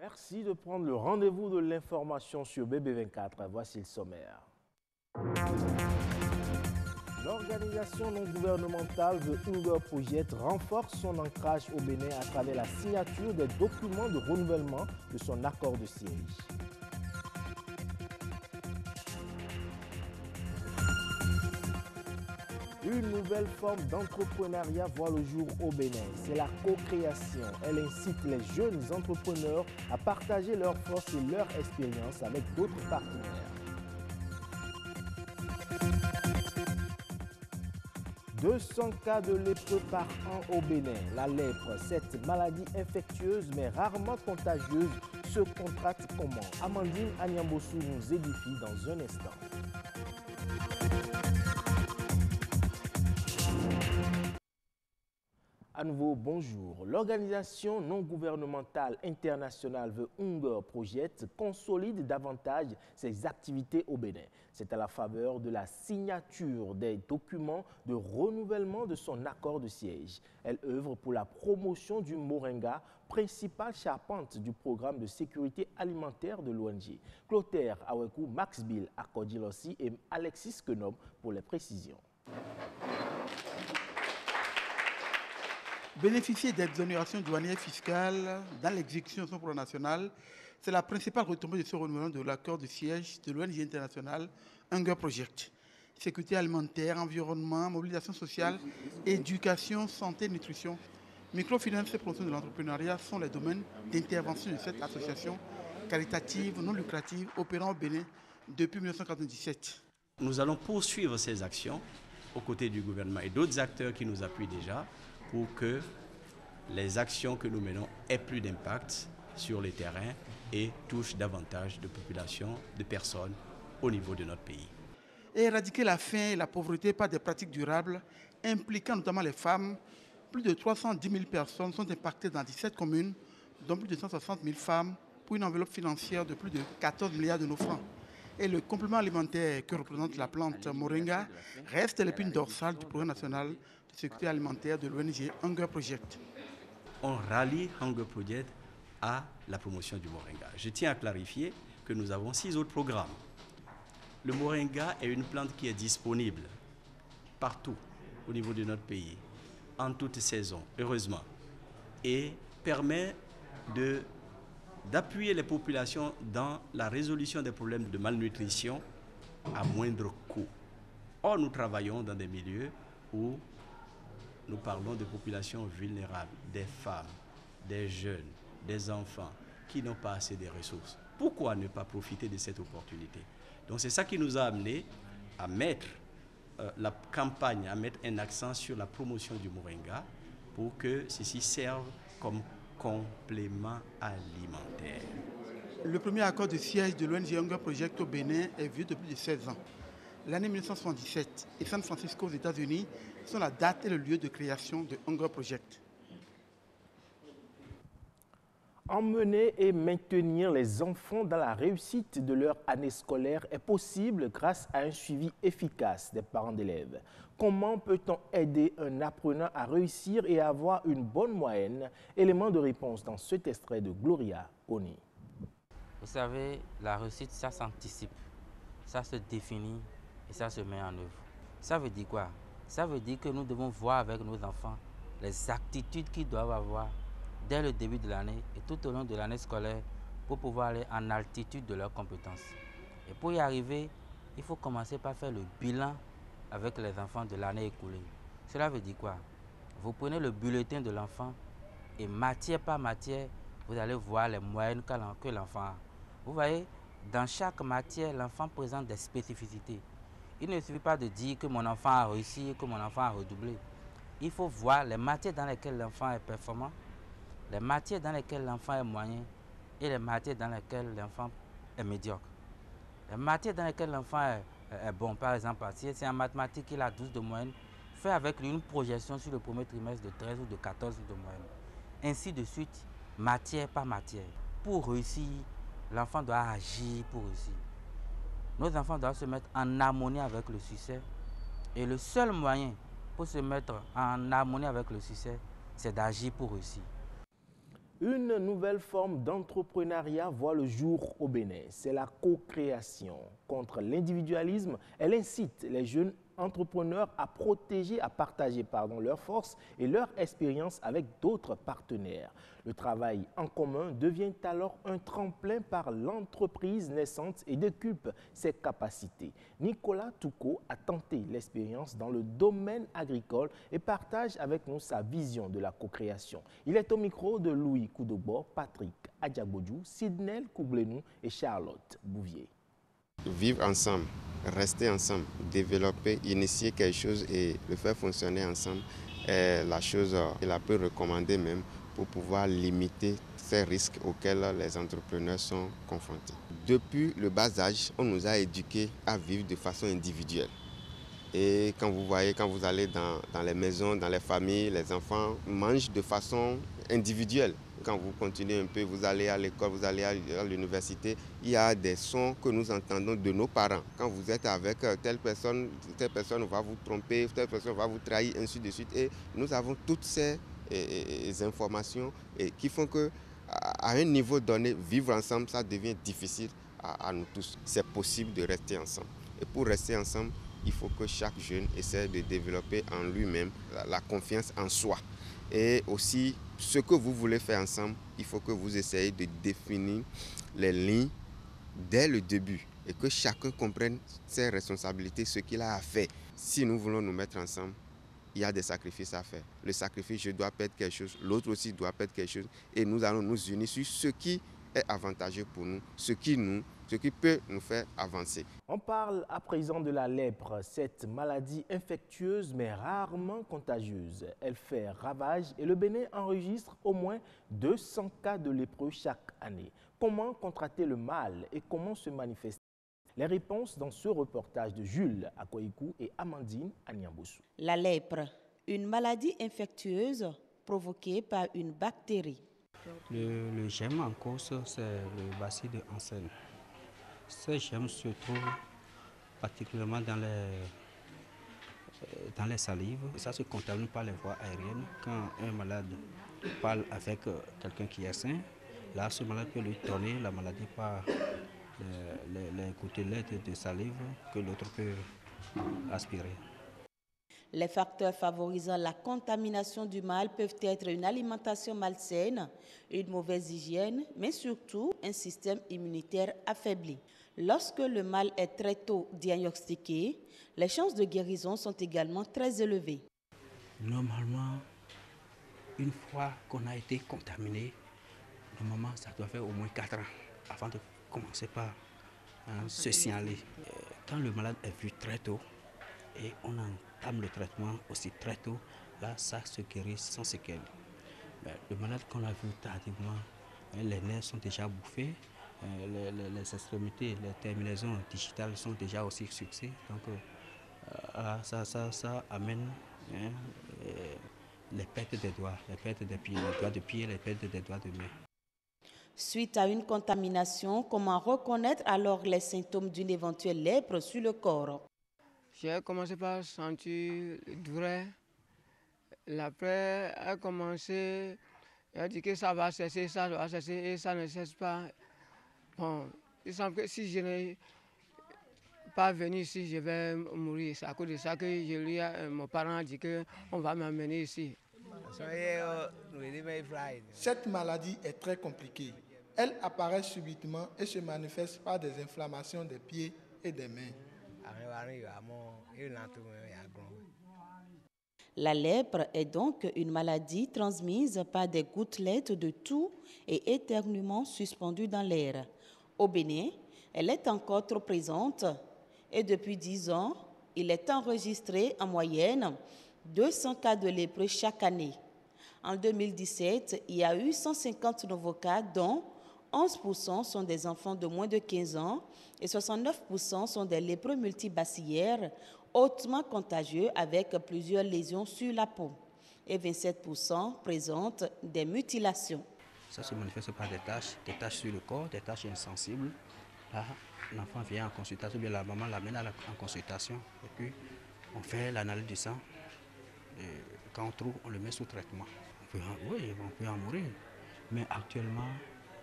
Merci de prendre le rendez-vous de l'information sur BB24. Voici le sommaire. L'organisation non gouvernementale The Hunger Project renforce son ancrage au Bénin à travers la signature des documents de renouvellement de son accord de siège. Une nouvelle forme d'entrepreneuriat voit le jour au Bénin. C'est la co-création. Elle incite les jeunes entrepreneurs à partager leurs forces et leur expérience avec d'autres partenaires. 200 cas de lépreux par an au Bénin. La lèpre, cette maladie infectieuse mais rarement contagieuse, se contracte comment? Amandine Anyambosu nous édifie dans un instant. À nouveau, bonjour. L'organisation non gouvernementale internationale The Hunger Project consolide davantage ses activités au Bénin. C'est à la faveur de la signature des documents de renouvellement de son accord de siège. Elle œuvre pour la promotion du moringa, principale charpente du programme de sécurité alimentaire de l'ONG. Clotaire Awekou, Max Bill, Akodilossi et Alexis Kenom pour les précisions. Bénéficier d'exonérations douanières fiscales dans l'exécution de son programme national, c'est la principale retombée de ce renouvellement de l'accord de siège de l'ONG internationale Hunger Project. Sécurité alimentaire, environnement, mobilisation sociale, éducation, santé, nutrition, microfinance et promotion de l'entrepreneuriat sont les domaines d'intervention de cette association caritative non lucrative opérant au Bénin depuis 1997. Nous allons poursuivre ces actions aux côtés du gouvernement et d'autres acteurs qui nous appuient déjà pour que les actions que nous menons aient plus d'impact sur le terrain et touchent davantage de populations, de personnes au niveau de notre pays. Et éradiquer la faim et la pauvreté par des pratiques durables, impliquant notamment les femmes. Plus de 310 000 personnes sont impactées dans 17 communes, dont plus de 160 000 femmes, pour une enveloppe financière de plus de 14 milliards de nos francs. Et le complément alimentaire que représente la plante moringa reste l'épine dorsale du programme national de sécurité alimentaire de l'ONG Hunger Project. On rallie Hunger Project à la promotion du moringa. Je tiens à clarifier que nous avons 6 autres programmes. Le moringa est une plante qui est disponible partout au niveau de notre pays, en toute saison, heureusement, et permet d'appuyer les populations dans la résolution des problèmes de malnutrition à moindre coût. Or, nous travaillons dans des milieux où nous parlons de populations vulnérables, des femmes, des jeunes, des enfants qui n'ont pas assez de ressources. Pourquoi ne pas profiter de cette opportunité? Donc c'est ça qui nous a amené à mettre la campagne, à mettre un accent sur la promotion du moringa pour que ceci serve comme complément alimentaire. Le premier accord de siège de l'ONG Hunger Project au Bénin est vieux depuis plus de 16 ans. L'année 1977 et San Francisco aux États-Unis sont la date et le lieu de création de Hunger Project. Emmener et maintenir les enfants dans la réussite de leur année scolaire est possible grâce à un suivi efficace des parents d'élèves. Comment peut-on aider un apprenant à réussir et à avoir une bonne moyenne? Élément de réponse dans cet extrait de Gloria Oni. Vous savez, la réussite, ça s'anticipe, ça se définit et ça se met en œuvre. Ça veut dire quoi? Ça veut dire que nous devons voir avec nos enfants les aptitudes qu'ils doivent avoir dès le début de l'année et tout au long de l'année scolaire pour pouvoir aller en altitude de leurs compétences. Et pour y arriver, il faut commencer par faire le bilan avec les enfants de l'année écoulée. Cela veut dire quoi? Vous prenez le bulletin de l'enfant et matière par matière, vous allez voir les moyennes que l'enfant a. Vous voyez, dans chaque matière, l'enfant présente des spécificités. Il ne suffit pas de dire que mon enfant a réussi, que mon enfant a redoublé. Il faut voir les matières dans lesquelles l'enfant est performant, les matières dans lesquelles l'enfant est moyen et les matières dans lesquelles l'enfant est médiocre. Les matières dans lesquelles l'enfant est bon, par exemple, si c'est en mathématiques, il a 12 de moyenne, fait avec lui une projection sur le premier trimestre de 13 ou de 14 de moyenne. Ainsi de suite, matière par matière. Pour réussir, l'enfant doit agir pour réussir. Nos enfants doivent se mettre en harmonie avec le succès. Et le seul moyen pour se mettre en harmonie avec le succès, c'est d'agir pour réussir. Une nouvelle forme d'entrepreneuriat voit le jour au Bénin. C'est la co-création. Contre l'individualisme, elle incite les jeunes entrepreneurs à partager leurs forces et leur expérience avec d'autres partenaires. Le travail en commun devient alors un tremplin par l'entreprise naissante et décuple ses capacités. Nicolas Touko a tenté l'expérience dans le domaine agricole et partage avec nous sa vision de la co-création. Il est au micro de Louis Koudogbo, Patrick Adjagbodjou, Sidney Koublenou et Charlotte Bouvier. Vivre ensemble, rester ensemble, développer, initier quelque chose et le faire fonctionner ensemble est la chose la plus recommandée même pour pouvoir limiter ces risques auxquels les entrepreneurs sont confrontés. Depuis le bas âge, on nous a éduqués à vivre de façon individuelle. Et quand vous allez dans les maisons, dans les familles, les enfants mangent de façon individuelle. Quand vous continuez un peu, vous allez à l'école, vous allez à l'université, il y a des sons que nous entendons de nos parents. Quand vous êtes avec telle personne va vous tromper, telle personne va vous trahir, ainsi de suite. Et nous avons toutes ces informations qui font qu'à un niveau donné, vivre ensemble, ça devient difficile à nous tous. C'est possible de rester ensemble. Et pour rester ensemble, il faut que chaque jeune essaie de développer en lui-même la confiance en soi. Et aussi, ce que vous voulez faire ensemble, il faut que vous essayez de définir les lignes dès le début et que chacun comprenne ses responsabilités, ce qu'il a à faire. Si nous voulons nous mettre ensemble, il y a des sacrifices à faire. Le sacrifice, je dois perdre quelque chose, l'autre aussi doit perdre quelque chose et nous allons nous unir sur ce qui est avantageux pour nous, ce qui peut nous faire avancer. On parle à présent de la lèpre, cette maladie infectieuse mais rarement contagieuse. Elle fait ravage et le Bénin enregistre au moins 200 cas de lépreux chaque année. Comment contracter le mal et comment se manifester? Les réponses dans ce reportage de Jules Akoikou et Amandine Anyambossou. La lèpre, une maladie infectieuse provoquée par une bactérie. Le germe en cause, c'est le bacille de Hansen. Ce germe se trouve particulièrement dans les salives. Ça se contamine par les voies aériennes. Quand un malade parle avec quelqu'un qui est sain, là, ce malade peut lui donner la maladie par les gouttelettes de salive que l'autre peut aspirer. Les facteurs favorisant la contamination du mal peuvent être une alimentation malsaine, une mauvaise hygiène, mais surtout un système immunitaire affaibli. Lorsque le mal est très tôt diagnostiqué, les chances de guérison sont également très élevées. Normalement, une fois qu'on a été contaminé, normalement ça doit faire au moins 4 ans avant de commencer par se signaler. Quand le malade est vu très tôt et on entame le traitement aussi très tôt, là ça se guérit sans séquelles. Le malade qu'on a vu tardivement, les nerfs sont déjà bouffés, les extrémités, les terminaisons digitales sont déjà aussi succès. Donc ça amène les pertes des doigts, les pertes des pieds, les doigts de pied, les pertes des doigts de main. Suite à une contamination, comment reconnaître alors les symptômes d'une éventuelle lèpre sur le corps? J'ai commencé par sentir douleur. Après, a commencé, elle a dit que ça va cesser, et ça ne cesse pas. Bon, il semble que si je n'ai pas venu ici, je vais mourir. C'est à cause de ça que mon parent a dit qu'on va m'amener ici. Cette maladie est très compliquée. Elle apparaît subitement et se manifeste par des inflammations des pieds et des mains. La lèpre est donc une maladie transmise par des gouttelettes de toux et éternuements suspendus dans l'air. Au Bénin, elle est encore trop présente et depuis 10 ans, il est enregistré en moyenne 200 cas de lépreux chaque année. En 2017, il y a eu 150 nouveaux cas, dont 11% sont des enfants de moins de 15 ans et 69% sont des lépreux multibacillaires hautement contagieux avec plusieurs lésions sur la peau et 27% présentent des mutilations. Ça se manifeste par des taches sur le corps, des taches insensibles. Là, l'enfant vient en consultation, bien la maman l'amène en consultation et puis on fait l'analyse du sang. Et quand on trouve, on le met sous traitement. On peut en mourir. Mais actuellement,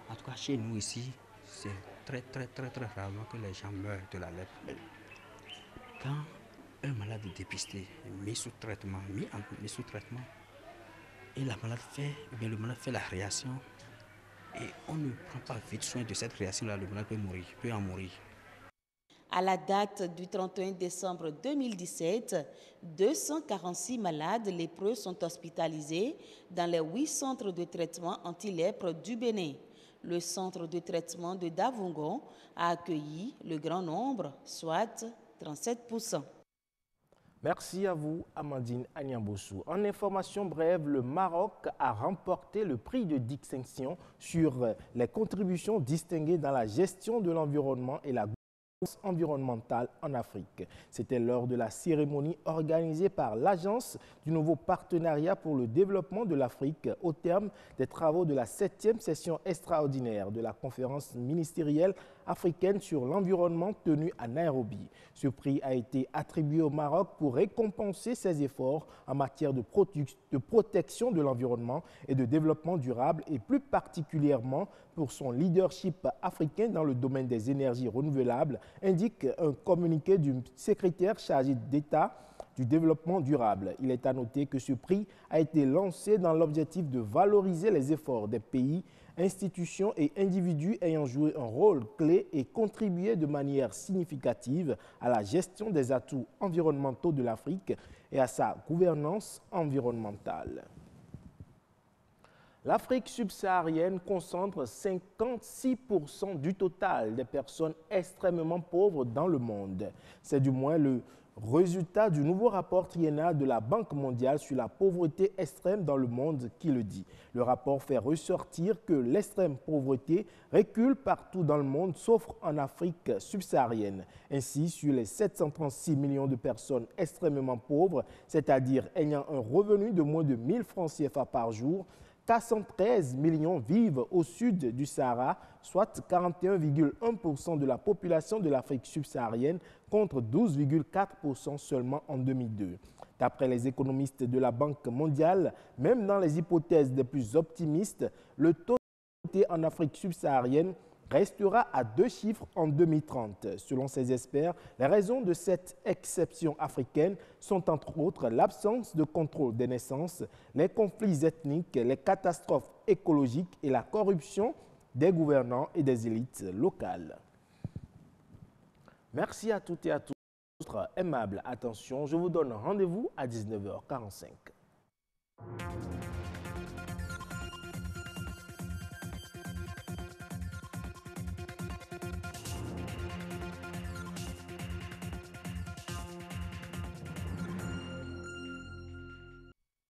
en tout cas chez nous ici, c'est très rarement que les gens meurent de la lèpre. Quand un malade est dépisté, mis sous traitement, et la malade le malade fait la réaction, et on ne prend pas vite soin de cette réaction-là, le malade peut en mourir. À la date du 31 décembre 2017, 246 malades lépreux sont hospitalisés dans les 8 centres de traitement anti-lèpre du Bénin. Le centre de traitement de Davungon a accueilli le grand nombre, soit 37%. Merci à vous, Amandine Agnamboussou. En information brève, le Maroc a remporté le prix de distinction sur les contributions distinguées dans la gestion de l'environnement et la environnementale en Afrique. C'était lors de la cérémonie organisée par l'Agence du nouveau partenariat pour le développement de l'Afrique au terme des travaux de la 7e session extraordinaire de la conférence ministérielle africaine sur l'environnement tenue à Nairobi. Ce prix a été attribué au Maroc pour récompenser ses efforts en matière de protection de l'environnement et de développement durable et plus particulièrement pour son leadership africain dans le domaine des énergies renouvelables, indique un communiqué du secrétaire chargé d'État du développement durable. Il est à noter que ce prix a été lancé dans l'objectif de valoriser les efforts des pays, institutions et individus ayant joué un rôle clé et contribué de manière significative à la gestion des atouts environnementaux de l'Afrique et à sa gouvernance environnementale. L'Afrique subsaharienne concentre 56% du total des personnes extrêmement pauvres dans le monde. C'est du moins le résultat du nouveau rapport triennal de la Banque mondiale sur la pauvreté extrême dans le monde qui le dit. Le rapport fait ressortir que l'extrême pauvreté recule partout dans le monde sauf en Afrique subsaharienne. Ainsi, sur les 736 millions de personnes extrêmement pauvres, c'est-à-dire ayant un revenu de moins de 1000 francs CFA par jour, 413 millions vivent au sud du Sahara, soit 41,1% de la population de l'Afrique subsaharienne contre 12,4% seulement en 2002. D'après les économistes de la Banque mondiale, même dans les hypothèses les plus optimistes, le taux de pauvreté en Afrique subsaharienne restera à 2 chiffres en 2030. Selon ces experts, les raisons de cette exception africaine sont entre autres l'absence de contrôle des naissances, les conflits ethniques, les catastrophes écologiques et la corruption des gouvernants et des élites locales. Merci à toutes et à tous pour votre aimable attention. Je vous donne rendez-vous à 19h45.